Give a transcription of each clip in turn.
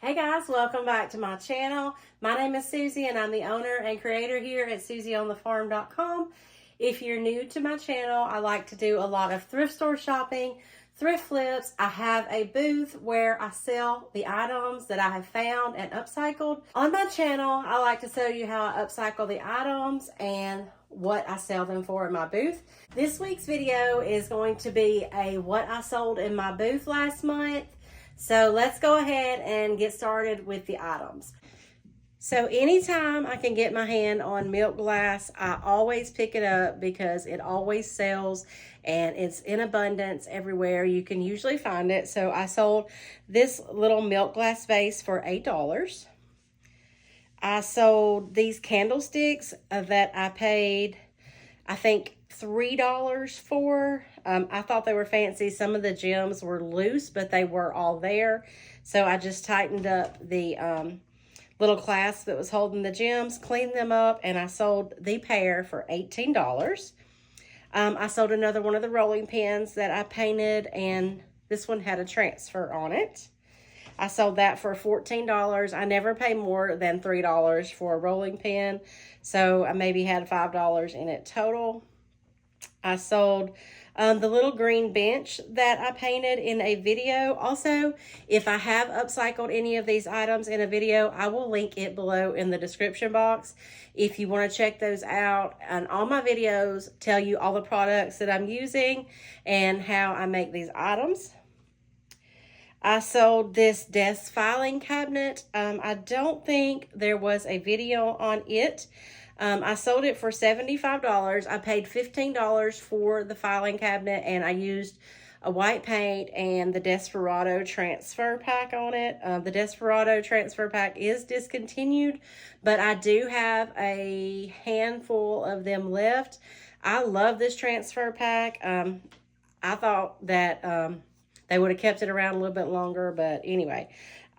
Hey guys, welcome back to my channel. My name is Susie and I'm the owner and creator here at SusieOnTheFarm.com. If you're new to my channel, I like to do a lot of thrift store shopping, thrift flips. I have a booth where I sell the items that I have found and upcycled. On my channel, I like to show you how I upcycle the items and what I sell them for in my booth. This week's video is going to be a what I sold in my booth last month. So let's go ahead and get started with the items. So anytime I can get my hand on milk glass, I always pick it up because it always sells and it's in abundance everywhere. You can usually find it. So I sold this little milk glass vase for $8. I sold these candlesticks that I paid, I think, $3 for. I thought they were fancy. Some of the gems were loose, but they were all there. So I just tightened up the little clasp that was holding the gems, cleaned them up, and I sold the pair for $18. I sold another one of the rolling pins that I painted, and this one had a transfer on it. I sold that for $14. I never pay more than $3 for a rolling pin, so I maybe had $5 in it total. I sold the little green bench that I painted in a video. Also, if I have upcycled any of these items in a video, I will link it below in the description box if you want to check those out. And all my videos tell you all the products that I'm using and how I make these items. I sold this desk filing cabinet. I don't think there was a video on it. I sold it for $75. I paid $15 for the filing cabinet, and I used a white paint and the Desperado transfer pack on it. The Desperado transfer pack is discontinued, but I do have a handful of them left. I love this transfer pack. I thought that they would have kept it around a little bit longer, but anyway.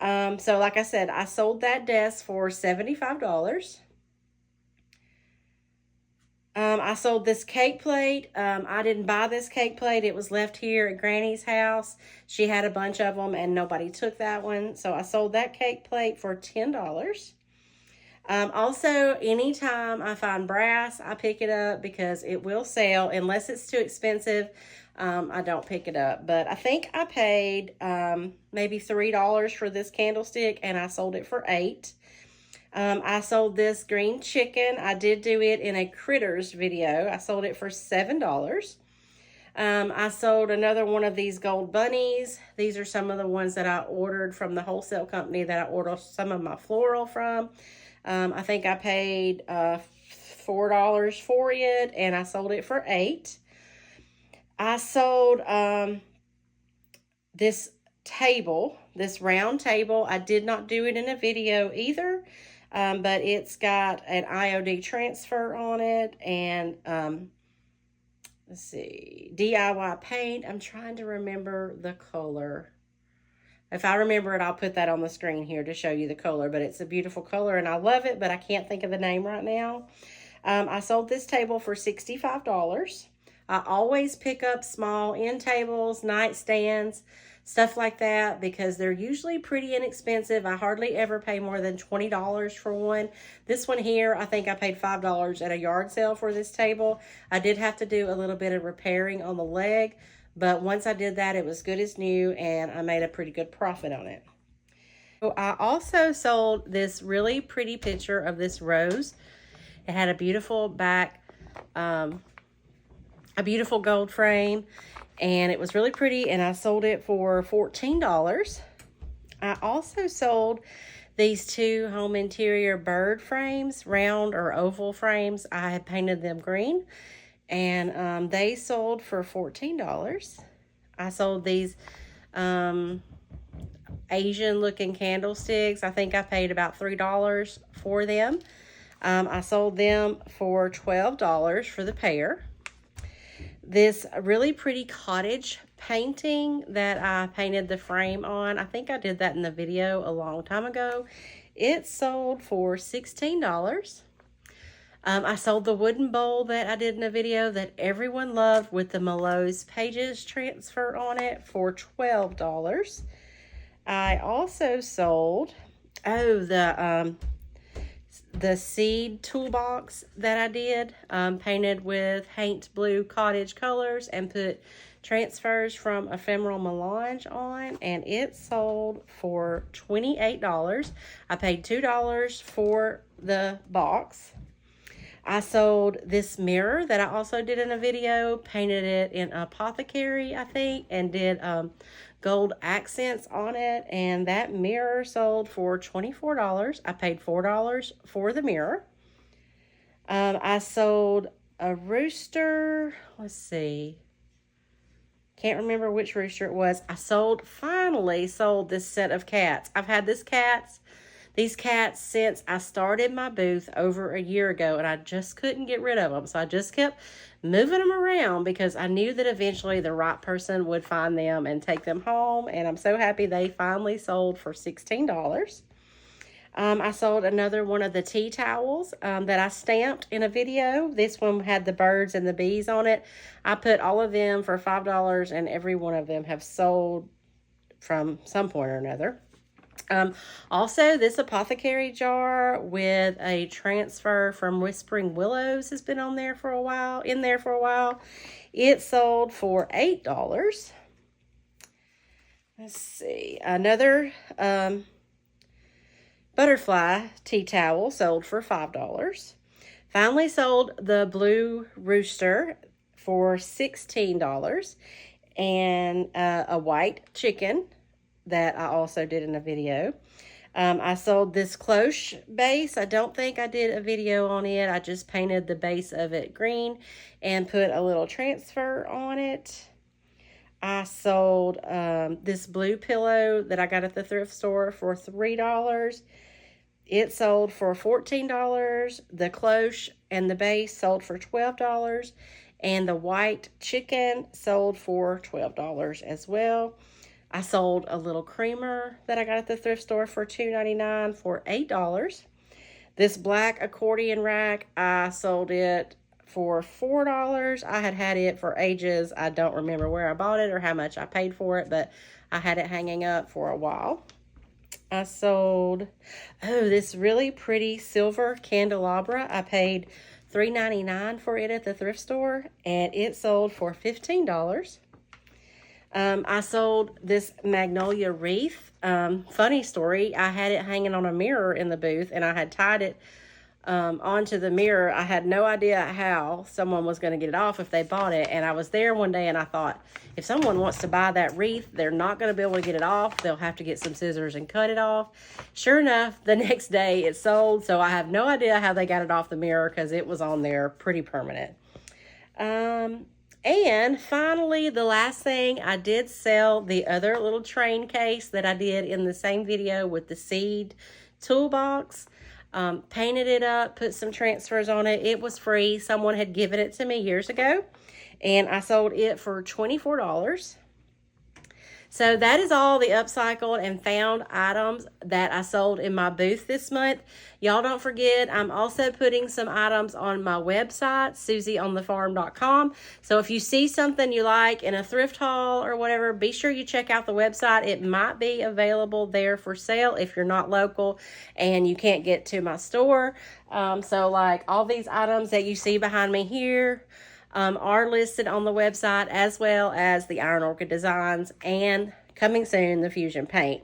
So like I said, I sold that desk for $75. I sold this cake plate. I didn't buy this cake plate. It was left here at Granny's house. She had a bunch of them and nobody took that one. So I sold that cake plate for $10. Also, anytime I find brass, I pick it up because it will sell. Unless it's too expensive, I don't pick it up. But I think I paid maybe $3 for this candlestick and I sold it for $8. I sold this green chicken. I did do it in a critters video. I sold it for $7. I sold another one of these gold bunnies. These are some of the ones that I ordered from the wholesale company that I ordered some of my floral from. I think I paid $4 for it, and I sold it for $8. I sold this table, this round table. I did not do it in a video either. But it's got an IOD transfer on it and, let's see, DIY paint. I'm trying to remember the color. If I remember it, I'll put that on the screen here to show you the color, but it's a beautiful color and I love it, but I can't think of the name right now. I sold this table for $65. I always pick up small end tables, nightstands, stuff like that, because they're usually pretty inexpensive. I hardly ever pay more than $20 for one. This one here, I think I paid $5 at a yard sale for this table. I did have to do a little bit of repairing on the leg, but once I did that, it was good as new, and I made a pretty good profit on it. So I also sold this really pretty picture of this rose. It had a beautiful back, a beautiful gold frame, and it was really pretty, and I sold it for $14. I also sold these two home interior bird frames, round or oval frames. I had painted them green, and they sold for $14. I sold these Asian looking candlesticks. I think I paid about $3 for them. I sold them for $12 for the pair. This really pretty cottage painting that I painted the frame on, I think I did that in the video a long time ago. It sold for $16. I sold the wooden bowl that I did in a video that everyone loved with the Mellows Pages transfer on it for $12. I also sold, the seed toolbox that I did, painted with Haint Blue Cottage colors and put transfers from Ephemeral Melange on, and it sold for $28. I paid $2 for the box. I sold this mirror that I also did in a video, painted it in Apothecary, I think, and did gold accents on it, and that mirror sold for $24. I paid $4 for the mirror. I sold a rooster, let's see, can't remember which rooster it was. I finally sold this set of cats. I've had these cats since I started my booth over a year ago, and I just couldn't get rid of them. So I just kept moving them around because I knew that eventually the right person would find them and take them home. And I'm so happy they finally sold for $16. I sold another one of the tea towels that I stamped in a video. This one had the birds and the bees on it. I put all of them for $5, and every one of them have sold from some point or another. Also, this Apothecary jar with a transfer from Whispering Willows has been in there for a while. It sold for $8. Let's see, another butterfly tea towel sold for $5. Finally sold the blue rooster for $16, and a white chicken that I also did in a video. I sold this cloche base. I don't think I did a video on it. I just painted the base of it green and put a little transfer on it. I sold this blue pillow that I got at the thrift store for $3. It sold for $14. The cloche and the base sold for $12. And the white chicken sold for $12 as well. I sold a little creamer that I got at the thrift store for $2.99 for $8. This black accordion rack, I sold it for $4. I had it for ages. I don't remember where I bought it or how much I paid for it, but I had it hanging up for a while. I sold, this really pretty silver candelabra. I paid $3.99 for it at the thrift store, and it sold for $15. I sold this magnolia wreath. Funny story, I had it hanging on a mirror in the booth, and I had tied it onto the mirror. I had no idea how someone was going to get it off if they bought it, and I was there one day and I thought, if someone wants to buy that wreath, they're not going to be able to get it off. They'll have to get some scissors and cut it off. Sure enough, the next day it sold, so I have no idea how they got it off the mirror because it was on there pretty permanent. And finally, the last thing, I did sell the other little train case that I did in the same video with the seed toolbox. Painted it up, put some transfers on it. It was free. Someone had given it to me years ago, and I sold it for $24. So that is all the upcycled and found items that I sold in my booth this month. Y'all don't forget, I'm also putting some items on my website, susieonthefarm.com. So if you see something you like in a thrift haul or whatever, be sure you check out the website. It might be available there for sale if you're not local and you can't get to my store. So like all these items that you see behind me here, are listed on the website, as well as the Iron Orchid designs, and coming soon, the Fusion paint.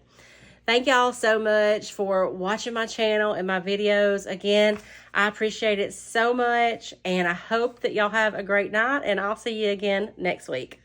Thank y'all so much for watching my channel and my videos. Again, I appreciate it so much, and I hope that y'all have a great night, and I'll see you again next week.